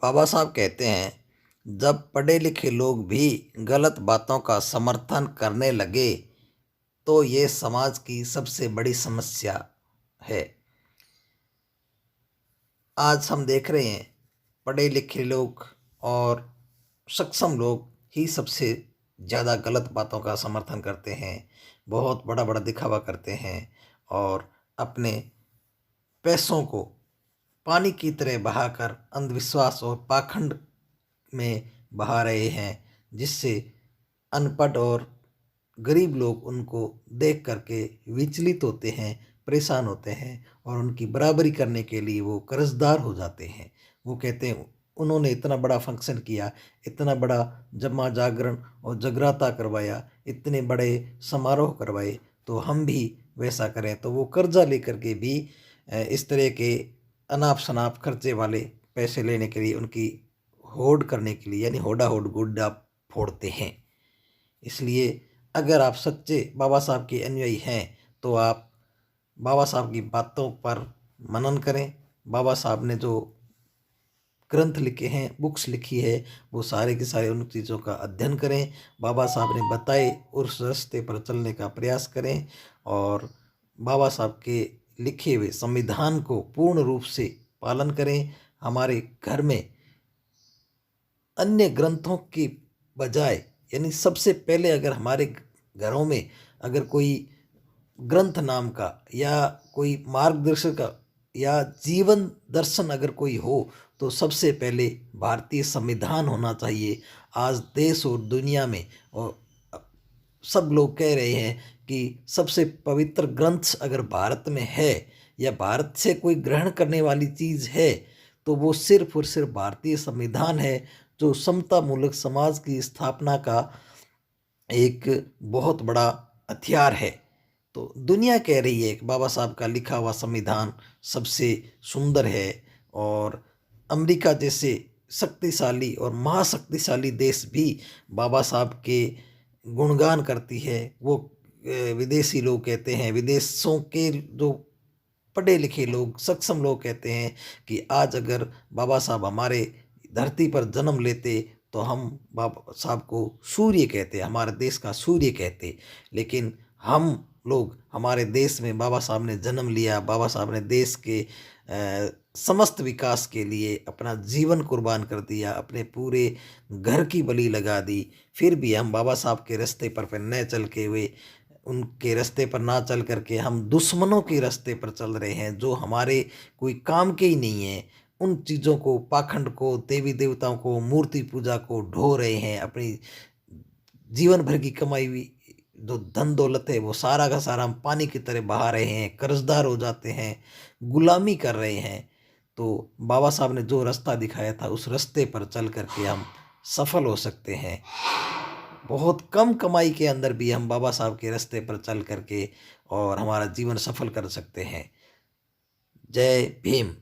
बाबा साहब कहते हैं, जब पढ़े लिखे लोग भी गलत बातों का समर्थन करने लगे तो ये समाज की सबसे बड़ी समस्या है। आज हम देख रहे हैं, पढ़े लिखे लोग और सक्षम लोग ही सबसे ज़्यादा गलत बातों का समर्थन करते हैं। बहुत बड़ा बड़ा दिखावा करते हैं और अपने पैसों को पानी की तरह बहाकर अंधविश्वास और पाखंड में बहा रहे हैं, जिससे अनपढ़ और गरीब लोग उनको देख करके विचलित होते हैं, परेशान होते हैं और उनकी बराबरी करने के लिए वो कर्जदार हो जाते हैं। वो कहते हैं, उन्होंने इतना बड़ा फंक्शन किया, इतना बड़ा जमा जागरण और जगराता करवाया, इतने बड़े समारोह करवाए, तो हम भी वैसा करें। तो वो कर्जा लेकर के भी इस तरह के अनाप शनाप खर्चे वाले पैसे लेने के लिए, उनकी होड़ करने के लिए, यानी होड़ा होड़ गुड्डा फोड़ते हैं। इसलिए अगर आप सच्चे बाबा साहब के अनुयायी हैं तो आप बाबा साहब की बातों पर मनन करें। बाबा साहब ने जो ग्रंथ लिखे हैं, बुक्स लिखी है, वो सारे के सारे उन चीज़ों का अध्ययन करें। बाबा साहब ने बताए उस रास्ते पर चलने का प्रयास करें और बाबा साहब के लिखे हुए संविधान को पूर्ण रूप से पालन करें। हमारे घर में अन्य ग्रंथों की बजाय, यानी सबसे पहले अगर हमारे घरों में अगर कोई ग्रंथ नाम का या कोई मार्गदर्शक या जीवन दर्शन अगर कोई हो तो सबसे पहले भारतीय संविधान होना चाहिए। आज देश और दुनिया में और सब लोग कह रहे हैं कि सबसे पवित्र ग्रंथ अगर भारत में है या भारत से कोई ग्रहण करने वाली चीज़ है तो वो सिर्फ और सिर्फ भारतीय संविधान है, जो समता मूलक समाज की स्थापना का एक बहुत बड़ा हथियार है। तो दुनिया कह रही है कि बाबा साहब का लिखा हुआ संविधान सबसे सुंदर है और अमेरिका जैसे शक्तिशाली और महाशक्तिशाली देश भी बाबा साहब के गुणगान करती है। वो विदेशी लोग कहते हैं, विदेशों के जो पढ़े लिखे लोग, सक्षम लोग कहते हैं कि आज अगर बाबा साहब हमारे धरती पर जन्म लेते तो हम बाबा साहब को सूर्य कहते, हमारे देश का सूर्य कहते। लेकिन हम लोग, हमारे देश में बाबा साहब ने जन्म लिया, बाबा साहब ने देश के समस्त विकास के लिए अपना जीवन कुर्बान कर दिया, अपने पूरे घर की बलि लगा दी। फिर भी हम बाबा साहब के रास्ते पर न चल के हुए, उनके रास्ते पर ना चल करके हम दुश्मनों के रास्ते पर चल रहे हैं, जो हमारे कोई काम के ही नहीं है। उन चीज़ों को, पाखंड को, देवी देवताओं को, मूर्ति पूजा को ढो रहे हैं। अपनी जीवन भर की कमाई हुई जो धन दौलत है वो सारा का सारा हम पानी की तरह बहा रहे हैं, कर्जदार हो जाते हैं, गुलामी कर रहे हैं। तो बाबा साहब ने जो रास्ता दिखाया था उस रास्ते पर चल करके हम सफल हो सकते हैं। बहुत कम कमाई के अंदर भी हम बाबा साहब के रास्ते पर चल करके और हमारा जीवन सफल कर सकते हैं। जय भीम।